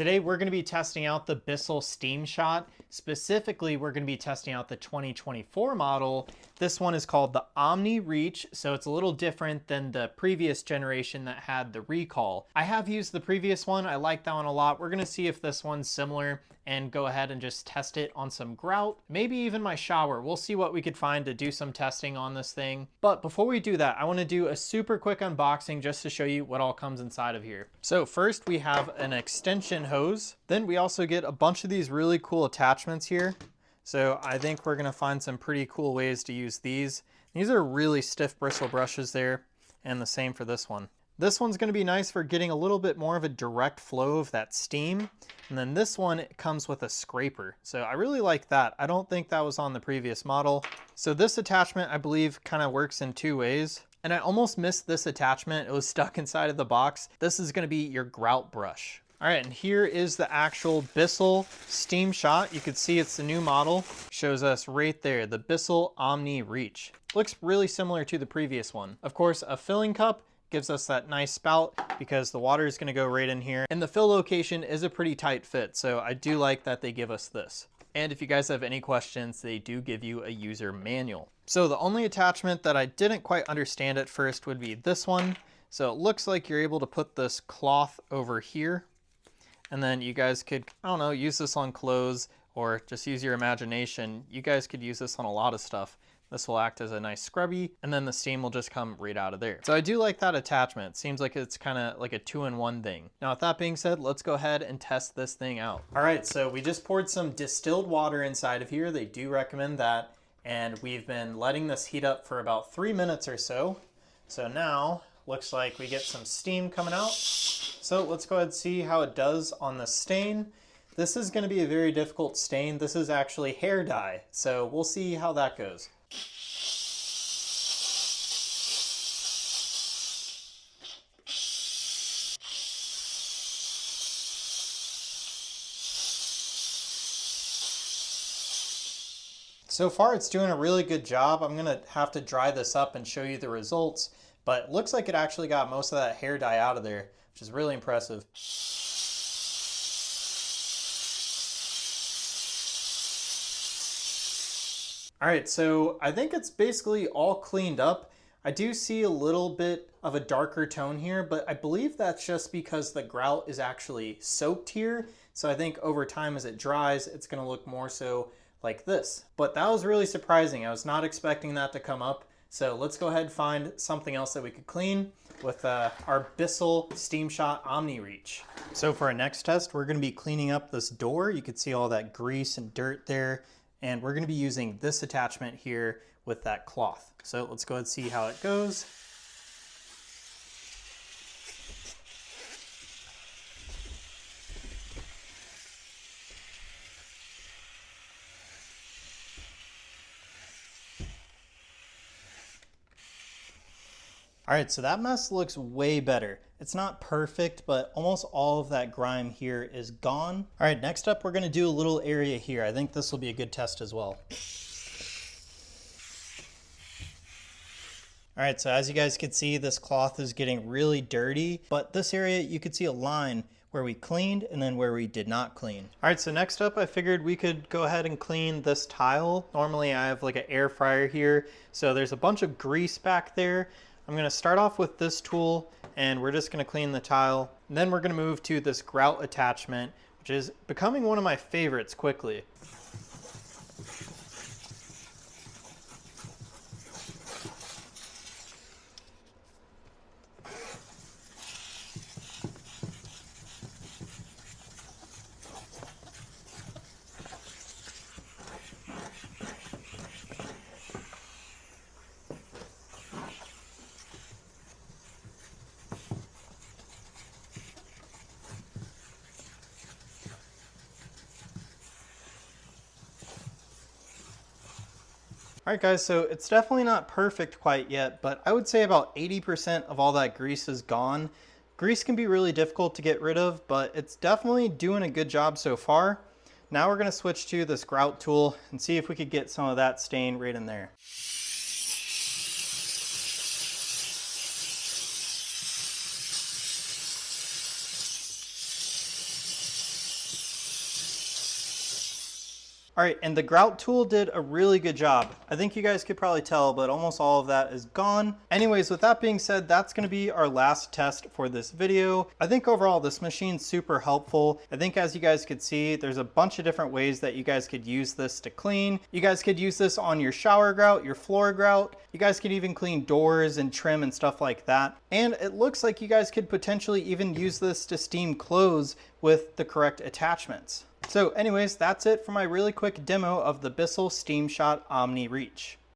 Today we're going to be testing out the Bissell SteamShot. Specifically, we're going to be testing out the 2024 model. This one is called the Omni Reach, so it's a little different than the previous generation that had the recall. I have used the previous one. I like that one a lot. We're going to see if this one's similar and go ahead and just test it on some grout, maybe even my shower. We'll see what we could find to do some testing on this thing. But before we do that, I want to do a super quick unboxing just to show you what all comes inside of here. So first we have an extension hose. Then we also get a bunch of these really cool attachments here. So I think we're gonna find some pretty cool ways to use these. These are really stiff bristle brushes there, and the same for this one. This one's gonna be nice for getting a little bit more of a direct flow of that steam. And then this one comes with a scraper. So I really like that. I don't think that was on the previous model. So this attachment, I believe, kind of works in two ways. And I almost missed this attachment. It was stuck inside of the box. This is gonna be your grout brush. All right, and here is the actual Bissell SteamShot. You can see it's the new model. Shows us right there, the Bissell Omni Reach. Looks really similar to the previous one. Of course, a filling cup gives us that nice spout because the water is gonna go right in here. And the fill location is a pretty tight fit, so I do like that they give us this. And if you guys have any questions, they do give you a user manual. So the only attachment that I didn't quite understand at first would be this one. So it looks like you're able to put this cloth over here. And then you guys could, I don't know, use this on clothes or just use your imagination. You guys could use this on a lot of stuff. This will act as a nice scrubby, and then the steam will just come right out of there. So I do like that attachment. It seems like it's kind of like a two-in-one thing. Now with that being said, let's go ahead and test this thing out. All right, so we just poured some distilled water inside of here. They do recommend that. And we've been letting this heat up for about 3 minutes or so. So now, looks like we get some steam coming out. So let's go ahead and see how it does on the stain. This is going to be a very difficult stain. This is actually hair dye, so we'll see how that goes. So far it's doing a really good job. I'm going to have to dry this up and show you the results, but it looks like it actually got most of that hair dye out of there, which is really impressive. All right, so I think it's basically all cleaned up. I do see a little bit of a darker tone here, but I believe that's just because the grout is actually soaked here. So I think over time as it dries, it's gonna look more so like this. But that was really surprising. I was not expecting that to come up. So let's go ahead and find something else that we could clean with our Bissell SteamShot Omni Reach. So for our next test, we're gonna be cleaning up this door. You can see all that grease and dirt there. And we're gonna be using this attachment here with that cloth. So let's go ahead and see how it goes. All right, so that mess looks way better. It's not perfect, but almost all of that grime here is gone. All right, next up, we're gonna do a little area here. I think this will be a good test as well. All right, so as you guys can see, this cloth is getting really dirty, but this area, you could see a line where we cleaned and then where we did not clean. All right, so next up, I figured we could go ahead and clean this tile. Normally I have like an air fryer here, so there's a bunch of grease back there. I'm gonna start off with this tool and we're just gonna clean the tile. And then we're gonna move to this grout attachment, which is becoming one of my favorites quickly. All right guys, so it's definitely not perfect quite yet, but I would say about 80% of all that grease is gone. Grease can be really difficult to get rid of, but it's definitely doing a good job so far. Now we're gonna switch to this grout tool and see if we could get some of that stain right in there. All right, and the grout tool did a really good job. I think you guys could probably tell, but almost all of that is gone. Anyways, with that being said, that's gonna be our last test for this video. I think overall this machine's super helpful. I think as you guys could see, there's a bunch of different ways that you guys could use this to clean. You guys could use this on your shower grout, your floor grout. You guys could even clean doors and trim and stuff like that. And it looks like you guys could potentially even use this to steam clothes with the correct attachments. So anyways, that's it for my really quick demo of the Bissell SteamShot Omni Reach.